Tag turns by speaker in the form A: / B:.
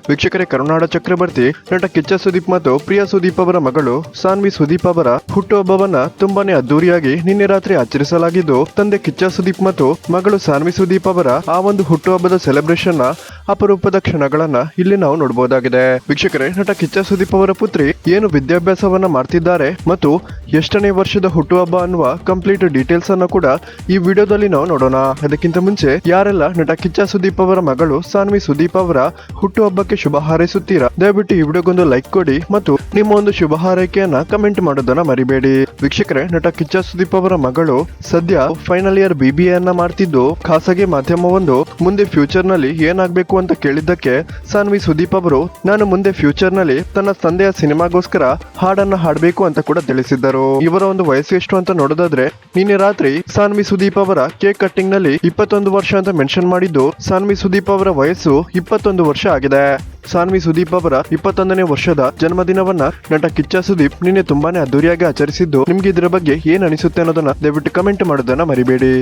A: ವೀಕ್ಷಕರೇ, ಕರುನಾಡ ಚಕ್ರವರ್ತಿ ನಟ ಕಿಚ್ಚ ಸುದೀಪ್ ಮತ್ತು ಪ್ರಿಯಾ ಸುದೀಪ್ ಅವರ ಮಗಳು ಸಾನ್ವಿ ಸುದೀಪ್ ಅವರ ಹುಟ್ಟುಹಬ್ಬವನ್ನ ತುಂಬಾನೇ ಅದ್ದೂರಿಯಾಗಿ ನಿನ್ನೆ ರಾತ್ರಿ ಆಚರಿಸಲಾಗಿದ್ದು, ತಂದೆ ಕಿಚ್ಚ ಸುದೀಪ್ ಮತ್ತು ಮಗಳು ಸಾನ್ವಿ ಸುದೀಪ್ ಅವರ ಆ ಒಂದು ಹುಟ್ಟುಹಬ್ಬದ ಸೆಲೆಬ್ರೇಷನ್ ನ ಅಪರೂಪದ ಕ್ಷಣಗಳನ್ನ ಇಲ್ಲಿ ನಾವು ನೋಡಬಹುದಾಗಿದೆ. ವೀಕ್ಷಕರೇ, ನಟ ಕಿಚ್ಚ ಸುದೀಪ್ ಅವರ ಪುತ್ರಿ ಏನು ವಿದ್ಯಾಭ್ಯಾಸವನ್ನ ಮಾಡ್ತಿದ್ದಾರೆ ಮತ್ತು ಎಷ್ಟನೇ ವರ್ಷದ ಹುಟ್ಟುಹಬ್ಬ ಅನ್ನುವ ಕಂಪ್ಲೀಟ್ ಡೀಟೇಲ್ಸ್ ಅನ್ನು ಕೂಡ ಈ ವಿಡಿಯೋದಲ್ಲಿ ನಾವು ನೋಡೋಣ. ಅದಕ್ಕಿಂತ ಮುಂಚೆ ಯಾರೆಲ್ಲ ನಟ ಕಿಚ್ಚ ಸುದೀಪ್ ಅವರ ಮಗಳು ಸಾನ್ವಿ ಸುದೀಪ್ ಅವರ ಹುಟ್ಟುಹಬ್ಬಕ್ಕೆ ಶುಭ ಹಾರೈಸುತ್ತೀರಾ, ದಯವಿಟ್ಟು ಈ ವಿಡಿಯೋಗೊಂದು ಲೈಕ್ ಕೊಡಿ ಮತ್ತು ನಿಮ್ಮ ಒಂದು ಶುಭ ಹಾರೈಕೆಯನ್ನ ಕಮೆಂಟ್ ಮಾಡೋದನ್ನ ಮರಿಬೇಡಿ. ವೀಕ್ಷಕರೇ, ನಟ ಕಿಚ್ಚ ಸುದೀಪ್ ಅವರ ಮಗಳು ಸದ್ಯ ಫೈನಲ್ ಇಯರ್ BBA ಅನ್ನ ಮಾಡ್ತಿದ್ದು, ಖಾಸಗಿ ಮಾಧ್ಯಮವೊಂದು ಮುಂದೆ ಫ್ಯೂಚರ್ ನಲ್ಲಿ ಏನಾಗಬೇಕು ಅಂತ ಕೇಳಿದ್ದಕ್ಕೆ ಸಾನ್ವಿ ಸುದೀಪ್ ಅವರು ನಾನು ಮುಂದೆ ಫ್ಯೂಚರ್ ನಲ್ಲಿ ತನ್ನ ತಂದೆಯ ಸಿನಿಮಾಗೋಸ್ಕರ ಹಾಡನ್ನ ಹಾಡಬೇಕು ಅಂತ ಕೂಡ ತಿಳಿಸಿದ್ದರು. ಇವರ ಒಂದು ವಯಸ್ಸು ಎಷ್ಟು ಅಂತ ನೋಡೋದಾದ್ರೆ, ನಿನ್ನೆ ರಾತ್ರಿ ಸಾನ್ವಿ ಸುದೀಪ್ ಅವರ ಕೇಕ್ ಕಟ್ಟಿಂಗ್ ನಲ್ಲಿ 21 ವರ್ಷ ಅಂತ ಮೆನ್ಷನ್ ಮಾಡಿದ್ದು, ಸಾನ್ವಿ ಸುದೀಪ್ ಅವರ ವಯಸ್ಸು 21 ವರ್ಷ ಆಗಿದೆ. ಸಾನ್ವಿ ಸುದೀಪ್ ಅವರ 21ನೇ ವರ್ಷದ ಜನ್ಮದಿನವನ್ನ ನಟ ಕಿಚ್ಚ ಸುದೀಪ್ ನಿನ್ನೆ ತುಂಬಾನೇ ಅದ್ದೂರಿಯಾಗಿ ಆಚರಿಸಿದ್ದು, ನಿಮ್ಗೆ ಇದರ ಬಗ್ಗೆ ಏನ್ ಅನಿಸುತ್ತೆ ಅನ್ನೋದನ್ನ ದಯವಿಟ್ಟು ಕಮೆಂಟ್ ಮಾಡೋದನ್ನ ಮರಿಬೇಡಿ.